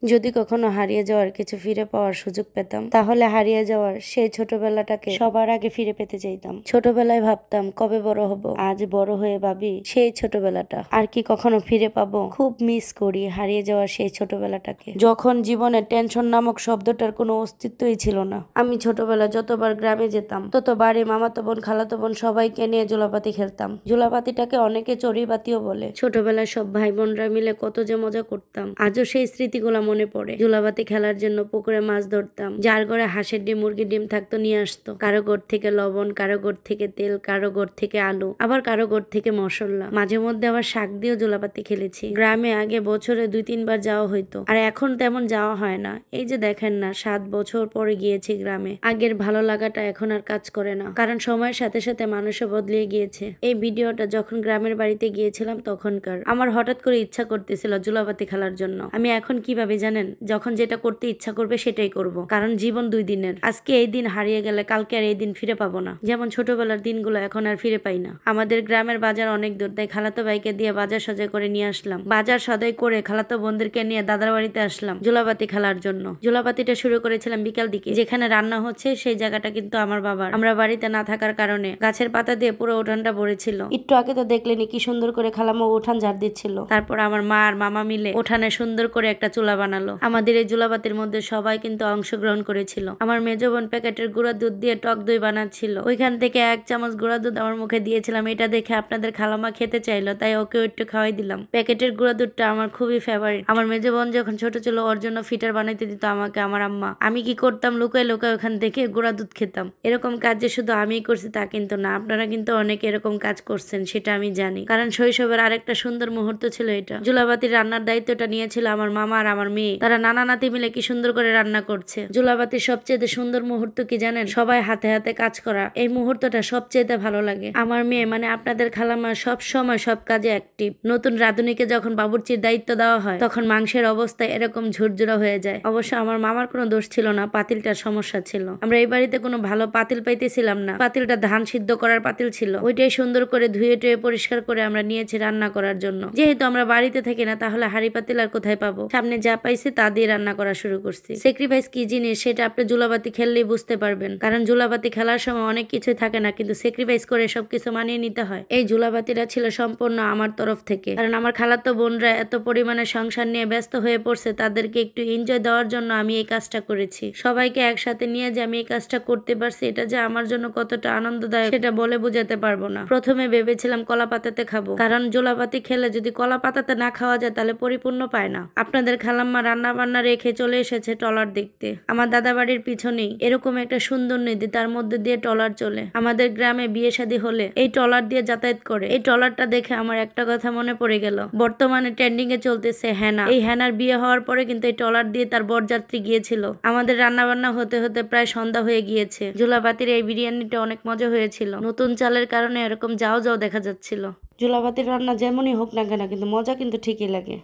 যদি কখনো হারিয়ে যাওয়ার কিছু ফিরে পাওয়ার সুযোগ পেতাম, তাহলে হারিয়ে যাওয়ার সেই ছোটবেলাটাকে সবার আগে ফিরে পেতে চাইতাম। ছোটবেলায় ভাবতাম কবে বড় হব, আজ বড় হয়ে ভাবি সেই ছোটবেলাটা আর কি কখনো ফিরে পাবো। খুব মিস করি হারিয়ে যাওয়ার সেই ছোটবেলাটাকে, যখন জীবনে টেনশন নামক শব্দটার কোনো অস্তিত্বই ছিল না। আমি ছোটবেলা যতবার গ্রামে যেতাম, ততবারই মামাতো বোন, খালাতো বোন সবাইকে নিয়ে জোলাপাতি খেলতাম। জোলাপাতিটাকে অনেকে চড়ুইবাতিও বলে। ছোটবেলায় সব ভাই বোনরা মিলে কত যে মজা করতাম, আজও সেই স্মৃতিগুলা মনে পড়ে। জোলাপাতি খেলার জন্য পুকুরে মাছ ধরতাম। যার ঘরে হাঁসের ডিম, মুরগির ডিম থাকতো নিয়ে আসতো। কারো ঘর থেকে লবণ, কারো ঘর থেকে তেল, কারো ঘর থেকে আলু, আবার কারো ঘর থেকে মশলা। মাঝে মধ্যে আবার শাক দিয়েও জোলাপাতি খেলেছি। গ্রামে আগে বছরে 2-3 বার যাওয়া হইতো, আর এখন তেমন যাওয়া হয় না। এই যে দেখেন না, 7 বছর পরে গিয়েছি গ্রামে। আগের ভালো লাগাটা এখন আর কাজ করে না, কারণ সময়ের সাথে সাথে মানুষও বদলিয়ে গিয়েছে। এই ভিডিওটা যখন গ্রামের বাড়িতে গিয়েছিলাম তখনকার। আমার হঠাৎ করে ইচ্ছা করতেছিল জোলাপাতি খেলার জন্য। আমি এখন কিভাবে জানেন, যখন যেটা করতে ইচ্ছা করবে সেটাই করব, কারণ জীবন 2 দিনের। আজকে এই দিন হারিয়ে গেলে কালকে আর এই দিন ফিরে পাবো না। যেমন ছোটবেলার দিনগুলো এখন আর ফিরে পাই না। আমাদের গ্রামের বাজার অনেক দূর, তাই খালাতো ভাইকে দিয়ে বাজার সদাই করে নিয়ে আসলাম। বাজার সদাই করে খালাতো বোনদেরকে নিয়ে দাদার বাড়িতে আসলাম জোলাপাতি খেলার জন্য। জোলাপাতিটা শুরু করেছিলাম বিকাল দিকে। যেখানে রান্না হচ্ছে সেই জায়গাটা কিন্তু আমার বাবার। আমরা বাড়িতে না থাকার কারণে গাছের পাতা দিয়ে পুরো উঠানটা ভরেছিল। একটু আগে তো দেখলেনি কি সুন্দর করে খালামা উঠান ঝাড় দিচ্ছিল। তারপর আমার মা আর মামা মিলে উঠানে সুন্দর করে একটা চুলা বানালো। আমাদের এই জোলাপাতির মধ্যে সবাই কিন্তু অংশগ্রহণ করেছিল। আমার মেজো বোন প্যাকেটের গুঁড়া দুধ দিয়ে টক দই বানাচ্ছিল। ওইখান থেকে 1 চামচ গুঁড়া দুধ আমার মুখে দিয়েছিলাম। এটা দেখে আপনাদের খালামা খেতে চাইলো, তাই ওকে একটু খাওয়াই দিলাম। প্যাকেটের গুঁড়া দুধটা আমার খুবই ফেভারিট। আমার মেজো বোন যখন ছোট ছিল ওর জন্য ফিটার বানাইতে দিত আমাকে আমার আম্মা। আমি কি করতাম, লুকায় লুকায় ওখান থেকে গুঁড়া দুধ খেতাম। এরকম কাজ যে শুধু আমিই করছি তা কিন্তু না, আপনারা কিন্তু অনেকে এরকম কাজ করছেন, সেটা আমি জানি। কারণ শৈশবের আরেকটা সুন্দর মুহূর্ত ছিল এটা। জোলাপাতির রান্নার দায়িত্বটা নিয়েছিল আমার মামা আর আমার মেয়ে। তারা নানা নাতি মিলে কি সুন্দর করে রান্না করছে। জোলাপাতির সবচেয়ে সুন্দর মুহূর্ত কি জানেন? সবাই হাতে হাতে কাজ করা। এই মুহূর্তটা সবচেয়ে ভালো লাগে। আমার মেয়ে মানে আপনাদের খালামা সব সময় সব কাজে অ্যাক্টিভ। নতুন রাঁধুনিকে যখন বাবুর্চির দায়িত্ব দেওয়া হয় তখন মাংসের অবস্থা এরকম ঝুরঝুরা হয়ে যায়। অবশ্য আমার মামার কোনো দোষ ছিল না, পাতিলটার সমস্যা ছিল। আমরা এই বাড়িতে কোনো ভালো পাতিল পাইতেছিলাম না। পাতিলটা ধান সিদ্ধ করার পাতিল ছিল। ওইটাই সুন্দর করে ধুয়ে টুয়ে পরিষ্কার করে আমরা নিয়েছি রান্না করার জন্য। যেহেতু আমরা বাড়িতে থাকি না, তাহলে হাড়ি পাতিল আর কোথায় পাবো? সামনে যা পাইছি তা দিয়ে রান্না করা শুরু করছি। স্যাক্রিফাইস কি জিনিস সেটা আপনি জোলাপাতি খেললেই বুঝতে পারবেন, কারণ জোলাপাতি খেলার সময় অনেক কিছুই থাকে না, কিন্তু স্যাক্রিফাইস করে সবকিছু মানিয়ে নিতে হয়। এই জোলাপাতিটা ছিল সম্পূর্ণ আমার তরফ থেকে, কারণ আমার খালাতো বোনরা এত পরিমাণে সংসার নিয়ে ব্যস্ত হয়ে পড়ছে, তাদেরকে একটু এনজয় দেওয়ার জন্য আমি এই কাজটা করেছি। সবাইকে একসাথে নিয়ে যে আমি এই কাজটা করতে পারছি, এটা যে আমার জন্য কতটা আনন্দদায়ক সেটা বলে বোঝাতে পারবো না। প্রথমে ভেবেছিলাম কলা পাতাতে খাবো, কারণ জোলাপাতি খেলে যদি কলা পাতাতে না খাওয়া যায় তাহলে পরিপূর্ণ পায় না। আপনাদের খালাম্মা রান্না বান্না রেখে চলে এসেছে ট্রলার দেখতে। আমার দাদা বাড়ির পিছনেই এরকম একটা সুন্দর নদী, তার মধ্যে দিয়ে ট্রলার চলে। আমাদের গ্রামে বিয়ে শাদী হলে এই ট্রলার দিয়ে যাতায়াত করে। এই ট্রলারটা দেখে আমার একটা কথা মনে পড়ে গেল। বর্তমানে ট্রেন্ডিং এ চলতেছে হেনা। এই হেনার বিয়ে হওয়ার পরে কিন্তু এই ট্রলার দিয়ে তার বরযাত্রী গিয়েছিল। আমাদের রান্না বান্না হতে হতে প্রায় সন্ধ্যা হয়ে গিয়েছে। জোলাপাতির এই বিরিয়ানিটা অনেক মজা হয়েছিল। নতুন চালের কারণে এরকম যাও যাও দেখা যাচ্ছিল। জোলাপাতির রান্না যেমনই হোক না কেন, কিন্তু মজা কিন্তু ঠিকই লাগে।